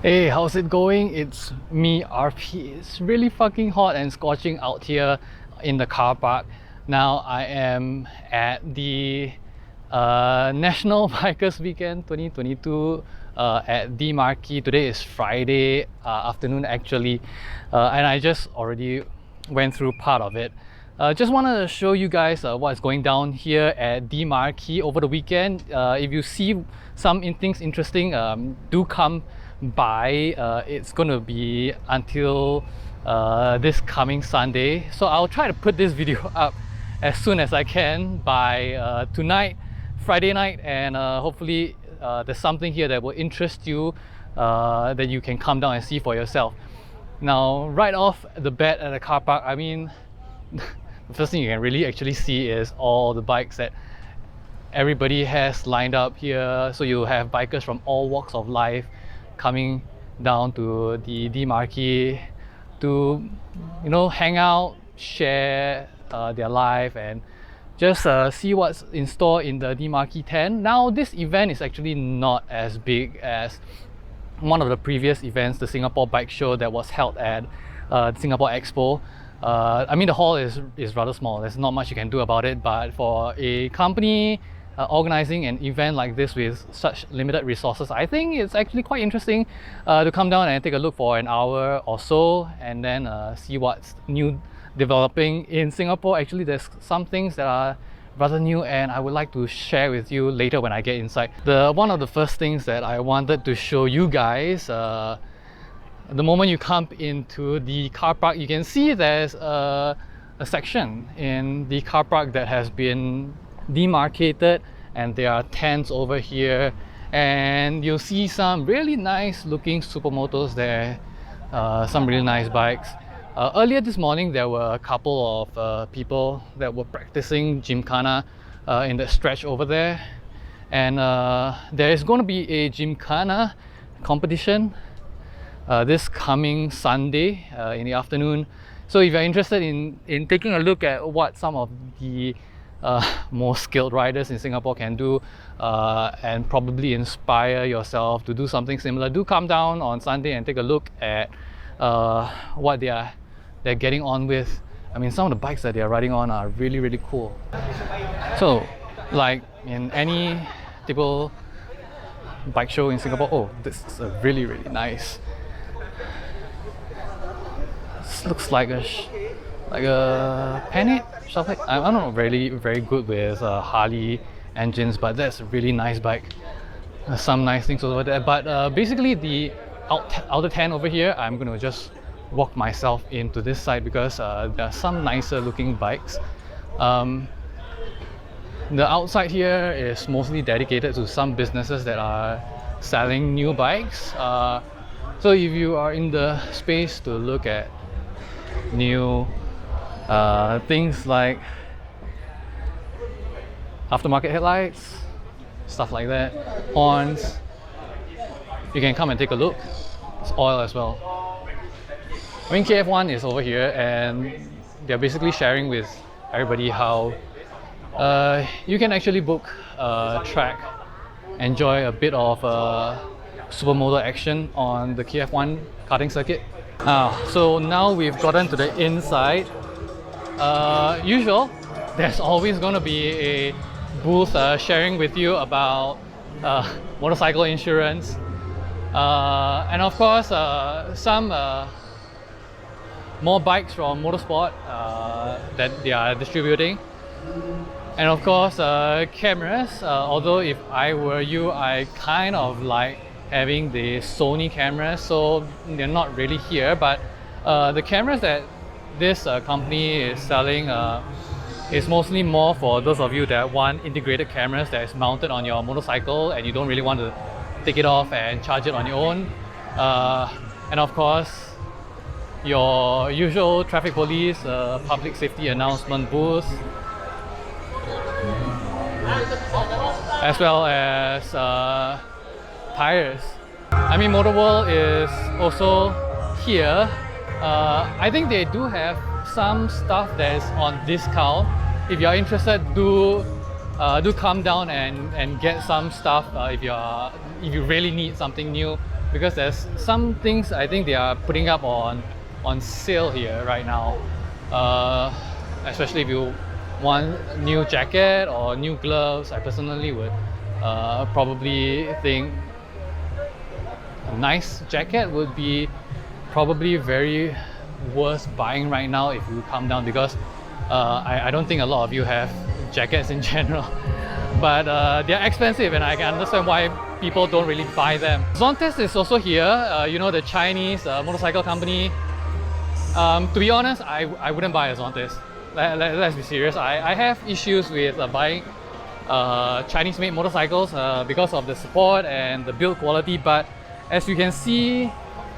Hey, how's it going? It's me, RP. It's really fucking hot and scorching out here in the car park. Now I am at the National Bikers Weekend 2022 at the Marquee. Today is Friday afternoon actually, and I just already went through part of it. Just wanted to show you guys what's going down here at the Marquee over the weekend. If you see some things interesting, do come by. It's going to be until this coming Sunday, so I'll try to put this video up as soon as I can by tonight, Friday night, and hopefully there's something here that will interest you that you can come down and see for yourself. Now, right off the bat at the car park, I mean, the first thing you can really actually see is all the bikes that everybody has lined up here. So you have bikers from all walks of life coming down to the Marquee to, you know, hang out, share their life, and just see what's in store in the Marquee 10. Now, this event is actually not as big as one of the previous events, the Singapore Bike Show that was held at Singapore Expo. I mean, the hall is rather small. There's not much you can do about it, but for a company organizing an event like this with such limited resources, I think it's actually quite interesting to come down and take a look for an hour or so, and then see what's new developing in Singapore. Actually, there's some things that are rather new, and I would like to share with you later when I get inside. One of the first things that I wanted to show you guys, the moment you come into the car park, you can see there's a section in the car park that has been demarcated, and there are tents over here, and you'll see some really nice looking supermotors there, some really nice bikes. Earlier this morning there were a couple of people that were practicing Gymkhana in the stretch over there, and there is going to be a Gymkhana competition this coming Sunday in the afternoon. So if you're interested in taking a look at what some of the more skilled riders in Singapore can do and probably inspire yourself to do something similar, do come down on Sunday and take a look at what they're getting on with. I mean, some of the bikes that they're riding on are really, really cool. So, like in any typical bike show in Singapore, oh, this is a really, really nice. This looks like a Pennant stuff. I'm not really very good with Harley engines, but that's a really nice bike. Some nice things over there. But basically, the outer tent over here, I'm going to just walk myself into this side because there are some nicer looking bikes. The outside here is mostly dedicated to some businesses that are selling new bikes. So if you are in the space to look at new things like aftermarket headlights, stuff like that, horns, you can come and take a look. It's oil as well. I mean, KF1 is over here, and they're basically sharing with everybody how you can actually book a track, enjoy a bit of supermoto action on the KF1 karting circuit. So now we've gotten to the inside. Usual, there's always going to be a booth sharing with you about motorcycle insurance, and of course some more bikes from motorsport that they are distributing, and of course cameras. Although if I were you, I kind of like having the Sony cameras, so they're not really here, but the cameras that this company is selling is mostly more for those of you that want integrated cameras that is mounted on your motorcycle and you don't really want to take it off and charge it on your own. And of course, your usual traffic police, public safety announcement booth, as well as tires. I mean, Motorworld is also here. I think they do have some stuff that is on discount. If you're interested, do come down and get some stuff if you really need something new, because there's some things I think they are putting up on sale here right now. Especially if you want new jacket or new gloves, I personally would probably think a nice jacket would be probably very worth buying right now if you come down, because I don't think a lot of you have jackets in general. But they're expensive, and I can understand why people don't really buy them. Zontes is also here, you know, the Chinese motorcycle company. To be honest, I wouldn't buy a Zontes. Let's be serious. I have issues with buying Chinese-made motorcycles because of the support and the build quality. But as you can see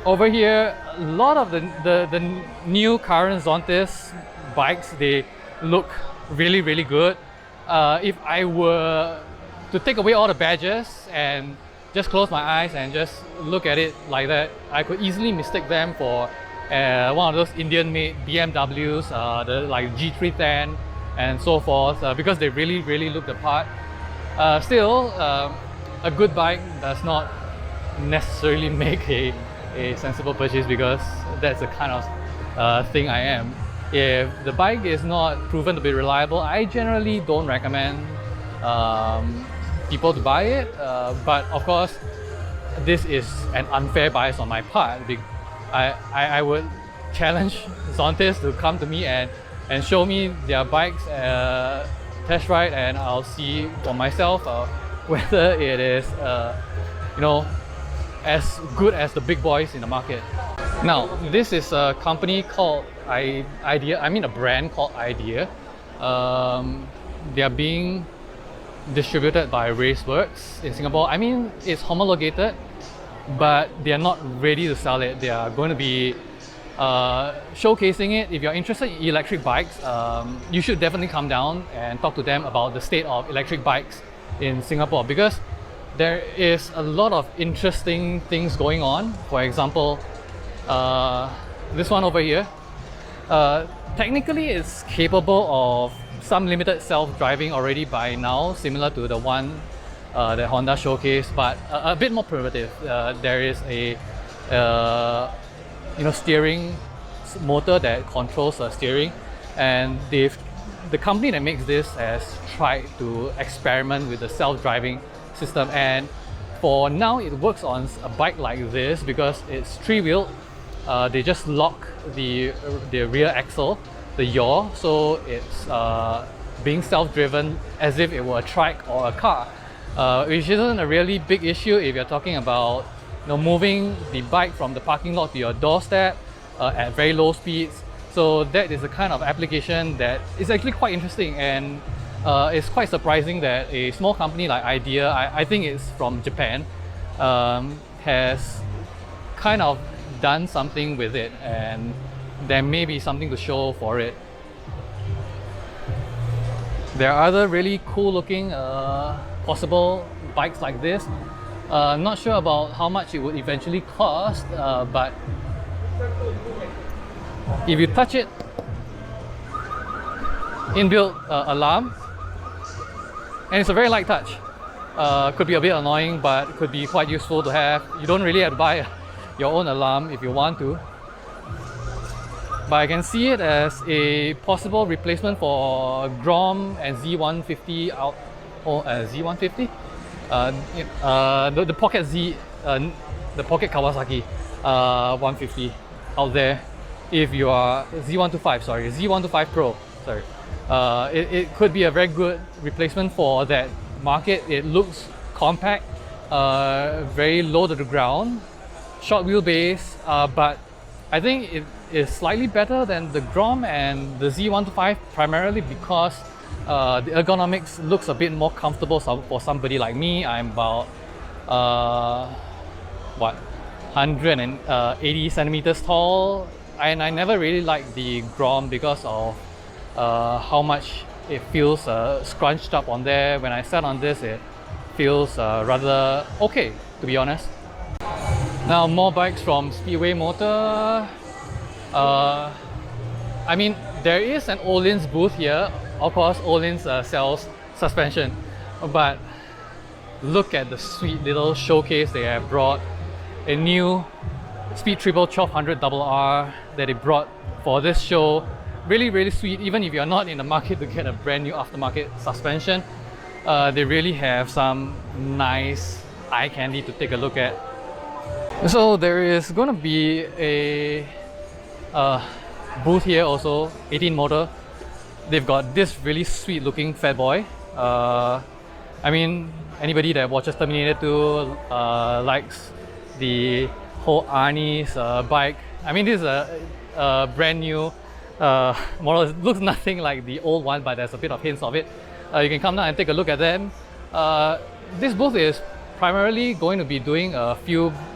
over here, a lot of the new current Zontes bikes, they look really, really good. If I were to take away all the badges and just close my eyes and just look at it like that, I could easily mistake them for one of those Indian-made BMWs, the like G310 and so forth, because they really, really look the part. Still, a good bike does not necessarily make a sensible purchase, because that's the kind of thing I am. If the bike is not proven to be reliable, I generally don't recommend people to buy it. But of course, this is an unfair bias on my part. I would challenge Zontes to come to me and show me their bikes test ride, and I'll see for myself whether it is you know, as good as the big boys in the market. Now, this is a company called Idea. I mean, a brand called Idea. They are being distributed by Reize in Singapore. I mean, it's homologated, but they are not ready to sell it. They are going to be showcasing it. If you're interested in electric bikes, you should definitely come down and talk to them about the state of electric bikes in Singapore, because there is a lot of interesting things going on. For example, this one over here, technically it's capable of some limited self-driving already by now, similar to the one that Honda showcased, but a bit more primitive. There is a steering motor that controls steering, and the company that makes this has tried to experiment with the self-driving system, and for now it works on a bike like this because it's three-wheeled. They just lock the rear axle, the yaw, so it's being self-driven as if it were a trike or a car, which isn't a really big issue if you're talking about moving the bike from the parking lot to your doorstep at very low speeds. So that is a kind of application that is actually quite interesting, and it's quite surprising that a small company like Idea, I think it's from Japan, has kind of done something with it, and there may be something to show for it. There are other really cool looking possible bikes like this. Not sure about how much it would eventually cost, but if you touch it, inbuilt alarm, and it's a very light touch. Could be a bit annoying, but could be quite useful to have. You don't really have to buy your own alarm if you want to, but I can see it as a possible replacement for Grom and Z150 out, or Z150, the Pocket Z, the Pocket Kawasaki 150 out there. If you are Z125 Pro, sorry, it could be a very good replacement for that market. It looks compact, very low to the ground, short wheelbase, but I think it is slightly better than the Grom and the Z125, primarily because the ergonomics looks a bit more comfortable for somebody like me. I'm about 180 centimeters tall, and I never really liked the Grom because of how much it feels scrunched up on there. When I sat on this, it feels rather okay, to be honest. Now, more bikes from Speedway Motor. I mean, there is an Olin's booth here. Of course, Olin's sells suspension, but look at the sweet little showcase they have brought. a new Speed Triple 1200 RR that they brought for this show. Really, really sweet. Even if you're not in the market to get a brand new aftermarket suspension, they really have some nice eye candy to take a look at. So there is going to be a booth here also, 18 Motor. They've got this really sweet looking fat boy. I mean, anybody that watches Terminator 2 likes the whole Arnie's bike. I mean, this is a brand new model. It looks nothing like the old one, but there's a bit of hints of it. You can come down and take a look at them. This booth is primarily going to be doing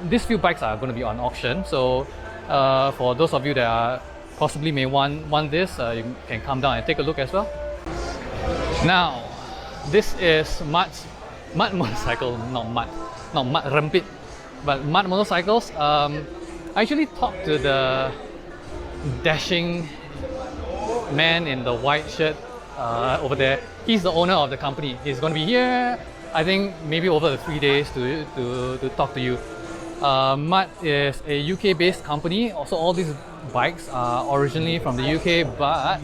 these few bikes are going to be on auction. So for those of you that are possibly may want this, you can come down and take a look as well. Now, this is Mud motorcycle, not Mud Rempit, but Mud Motorcycles. I actually talked to the dashing man in the white shirt over there. He's the owner of the company. He's going to be here, I think, maybe over the 3 days to talk to you. Mud is a UK-based company. Also, all these bikes are originally from the UK, but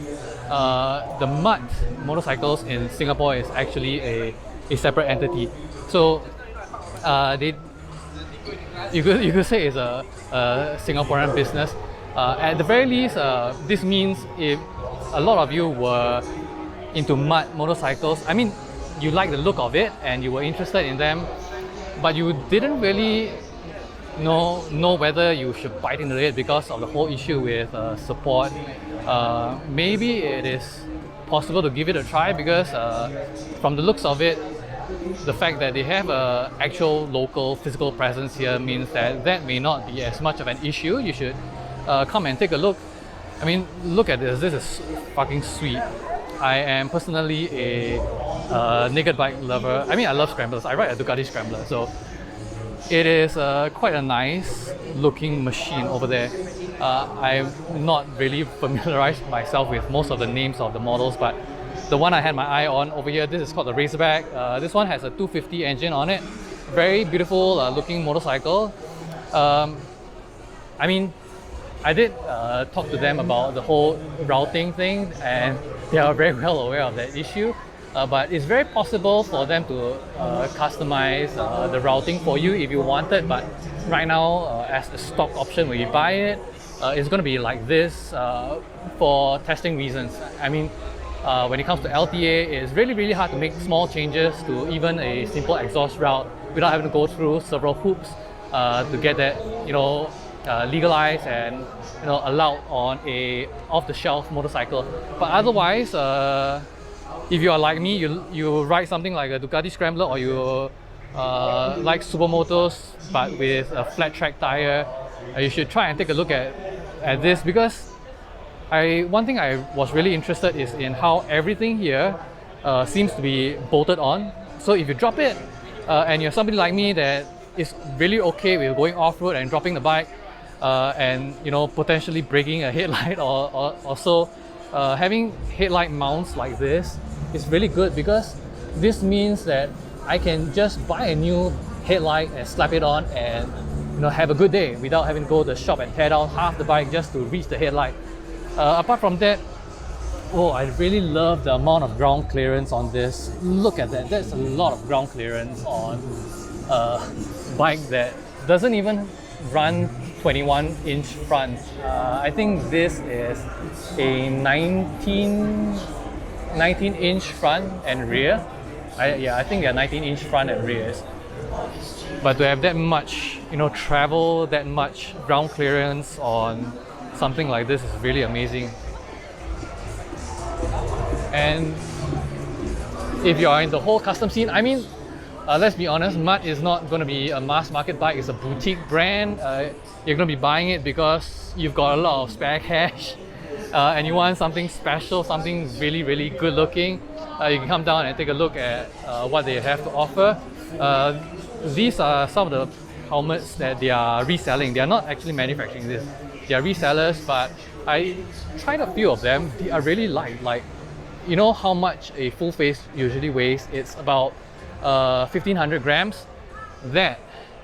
the Mud motorcycles in Singapore is actually a separate entity. So you could say it's a Singaporean business. At the very least, this means if a lot of you were into Mud motorcycles, I mean, you like the look of it and you were interested in them, but you didn't really know whether you should bite into it because of the whole issue with support. Maybe it is possible to give it a try because from the looks of it, the fact that they have an actual local physical presence here means that may not be as much of an issue. You should come and take a look. I mean, look at this. This is fucking sweet. I am personally a naked bike lover. I mean, I love scramblers. I ride a Ducati Scrambler, so it is quite a nice looking machine over there. I'm not really familiarized myself with most of the names of the models, but the one I had my eye on over here, this is called the Razorback. This one has a 250 engine on it. Very beautiful looking motorcycle. I mean, I did talk to them about the whole routing thing, and they are very well aware of that issue. But it's very possible for them to customize the routing for you if you wanted. But right now, as a stock option when you buy it, it's going to be like this for testing reasons. I mean, when it comes to LTA, it's really hard to make small changes to even a simple exhaust route without having to go through several hoops to get that, legalized and allowed on a off-the-shelf motorcycle. But otherwise, if you are like me, you ride something like a Ducati Scrambler, or you like supermotos but with a flat track tire, you should try and take a look at this, because one thing I was really interested is in how everything here seems to be bolted on. So if you drop it and you're somebody like me that is really okay with going off-road and dropping the bike and potentially breaking a headlight or so, having headlight mounts like this is really good, because this means that I can just buy a new headlight and slap it on and have a good day without having to go to the shop and tear down half the bike just to reach the headlight. Apart from that, I really love the amount of ground clearance on this. Look at that, that's a lot of ground clearance on a bike that doesn't even run 21-inch front. I think this is a 19-inch front and rear. I think they're 19-inch front and rears. But to have that much, travel, that much ground clearance on something like this is really amazing. And if you are in the whole custom scene, I mean, let's be honest, Mud is not going to be a mass market bike. It's a boutique brand. You're going to be buying it because you've got a lot of spare cash and you want something special, something really good looking. You can come down and take a look at what they have to offer. These are some of the helmets that they are reselling. They are not actually manufacturing this. They are resellers, but I tried a few of them. They are really light. Like, you know how much a full face usually weighs? It's about 1500 grams. That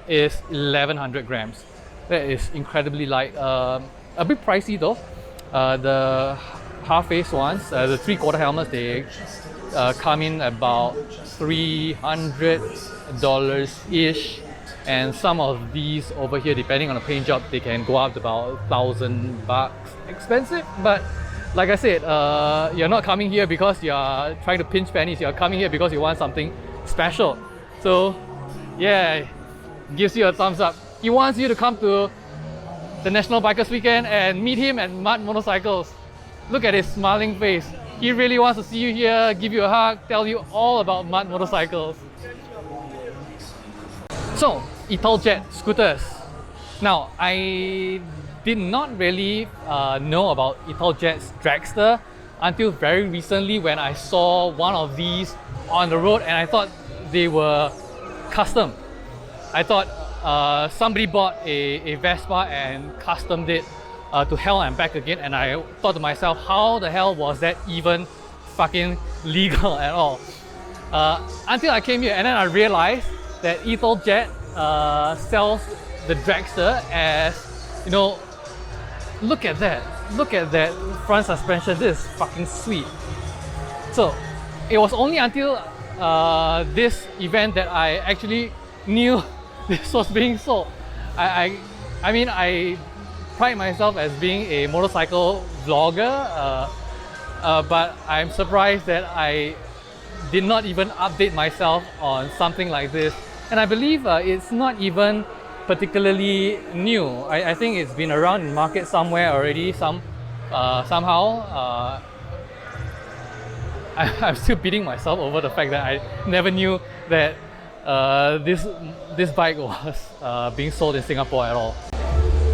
is 1100 grams. That is incredibly light. A bit pricey though. The half-face ones, the 3/4 helmets, they come in about $300-ish, and some of these over here, depending on the paint job, they can go up to about $1,000. Expensive, but like I said, you're not coming here because you're trying to pinch pennies. You're coming here because you want something special. So yeah, gives you a thumbs up. He wants you to come to the National Bikers Weekend and meet him at Mud Motorcycles. Look at his smiling face. He really wants to see you here, give you a hug, tell you all about Mud Motorcycles. So, Italjet scooters. Now, I did not really know about Italjet's Dragster until very recently when I saw one of these on the road, and I thought they were custom. I thought somebody bought a Vespa and customed it to hell and back again, and I thought to myself, how the hell was that even fucking legal at all? Until I came here, and then I realized that Italjet sells the Dragster as, you know, look at that front suspension. This is fucking sweet. So it was only until this event that I actually knew this was being sold. I mean, I pride myself as being a motorcycle vlogger, but I'm surprised that I did not even update myself on something like this. And I believe it's not even particularly new. I think it's been around in the market somewhere already. Somehow. I'm still beating myself over the fact that I never knew that this bike was being sold in Singapore at all.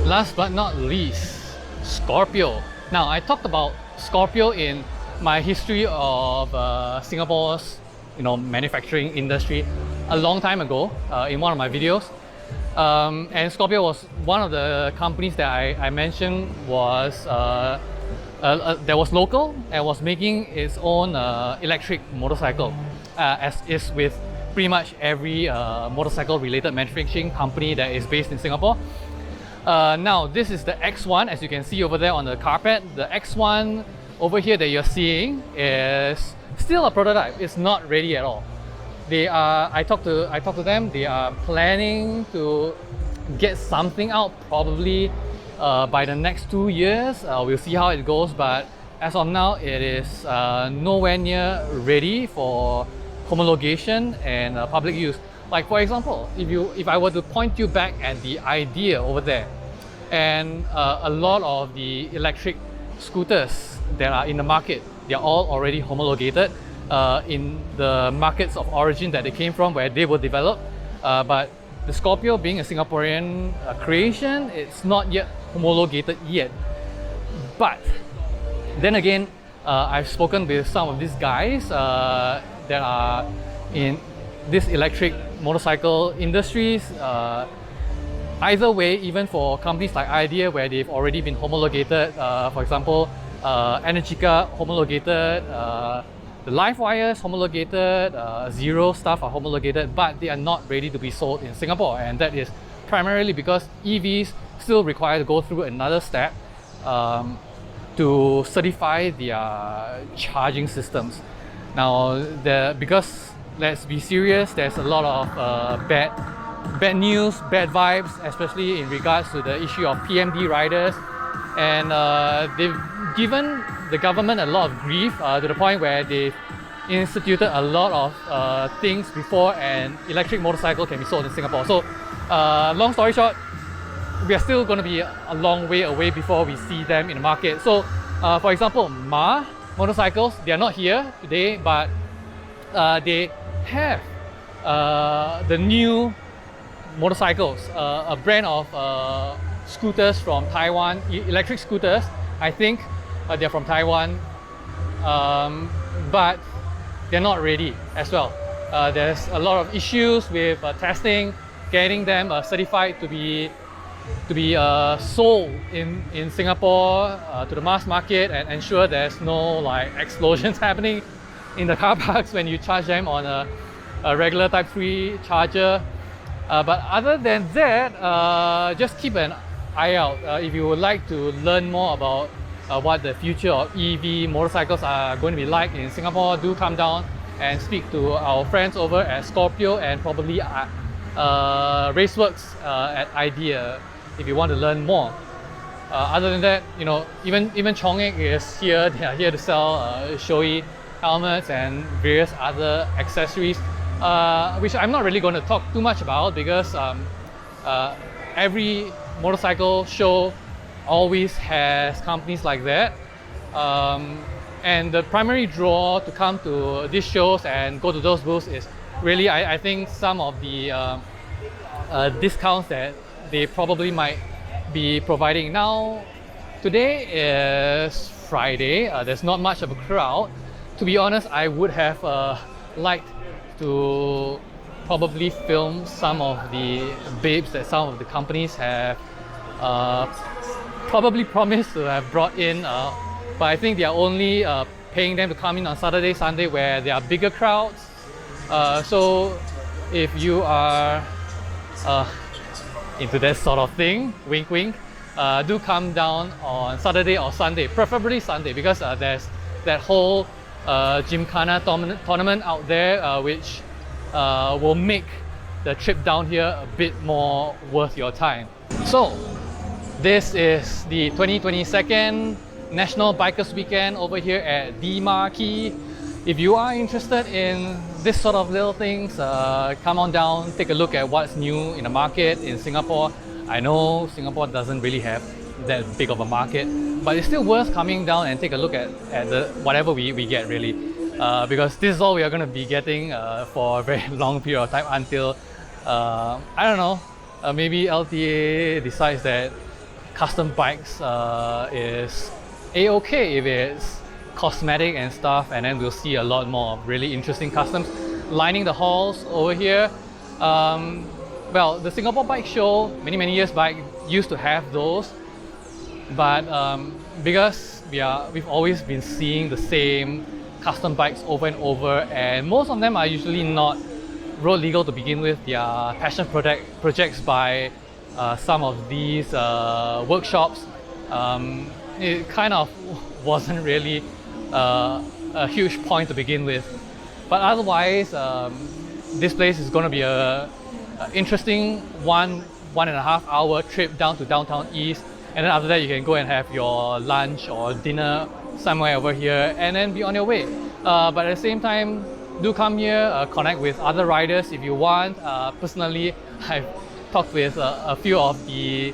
Last but not least, Scorpio. Now, I talked about Scorpio in my history of Singapore's manufacturing industry a long time ago in one of my videos. And Scorpio was one of the companies that I mentioned was that was local and was making its own electric motorcycle, as is with pretty much every motorcycle related manufacturing company that is based in Singapore. Now this is the X1, as you can see over there on the carpet. The X1 over here that you're seeing is still a prototype. It's not ready at all. They are, I talked to them, they are planning to get something out probably by the next 2 years. We'll see how it goes, but as of now it is nowhere near ready for homologation and public use. Like for example, if I were to point you back at the idea over there, and a lot of the electric scooters that are in the market, they're all already homologated in the markets of origin that they came from, where they were developed. But the Scorpio, being a Singaporean creation, it's not yet homologated yet. But then again, I've spoken with some of these guys that are in this electric motorcycle industries. Either way, even for companies like Idea, where they've already been homologated, for example, Energica homologated, the LiveWires homologated, Zero stuff are homologated, but they are not ready to be sold in Singapore, and that is primarily because EVs still require to go through another step to certify their charging systems. Now, because let's be serious, there's a lot of bad news, bad vibes, especially in regards to the issue of PMD riders, and they've given the government a lot of grief to the point where they've instituted a lot of things before an electric motorcycle can be sold in Singapore. So long story short, we are still going to be a long way away before we see them in the market. So for example, Ma motorcycles, they are not here today, but they have the new motorcycles, a brand of scooters from Taiwan, electric scooters. I think they're from Taiwan, but they're not ready as well. There's a lot of issues with testing, getting them certified to be sold in Singapore to the mass market, and ensure there's no like explosions happening in the car parks when you charge them on a regular Type 3 charger. But other than that, just keep an eye out if you would like to learn more about what the future of EV motorcycles are going to be like in Singapore. Do come down and speak to our friends over at Scorpio and probably Raceworks at Idea if you want to learn more. Other than that, you know, even Chongqing is here. They are here to sell showy helmets and various other accessories, which I'm not really going to talk too much about because every motorcycle show always has companies like that. And the primary draw to come to these shows and go to those booths is really, I think, some of the discounts that they probably might be providing. Now, today is Friday. There's not much of a crowd. To be honest, I would have liked to probably film some of the babes that some of the companies have probably promised to have brought in, but I think they are only paying them to come in on Saturday, Sunday, where there are bigger crowds. So if you are into that sort of thing, wink wink, do come down on Saturday or Sunday, preferably Sunday, because there's that whole Gymkhana tournament out there, which will make the trip down here a bit more worth your time. So this is the 2022 National Bikers Weekend over here at the Marquee. If you are interested in this sort of little things, come on down, take a look at what's new in the market in Singapore. I know Singapore doesn't really have that big of a market, but it's still worth coming down and take a look at whatever we get, really. Because this is all we are going to be getting for a very long period of time until, I don't know, maybe LTA decides that custom bikes is a-okay if it's cosmetic and stuff, and then we'll see a lot more of really interesting customs lining the halls over here. Well, the Singapore Bike Show many years back used to have those, but because we've always been seeing the same custom bikes over and over, and most of them are usually not road legal to begin with. They are passion projects by some of these workshops. It kind of wasn't really a huge point to begin with, but otherwise this place is going to be a interesting 1.5 hour trip down to downtown East, and then after that you can go and have your lunch or dinner somewhere over here and then be on your way. But at the same time, do come here, connect with other riders if you want. Personally, I've talked with a few of the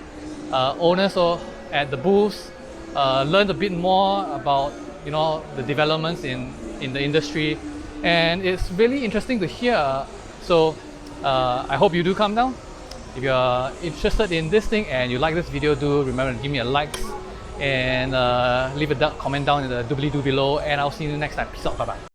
owners at the booths, learned a bit more about, you know, the developments in the industry, and it's really interesting to hear. So I hope you do come down. If you're interested in this thing and you like this video, do remember to give me a like and leave a comment down in the doobly-doo below, and I'll see you next time. Peace out, bye bye.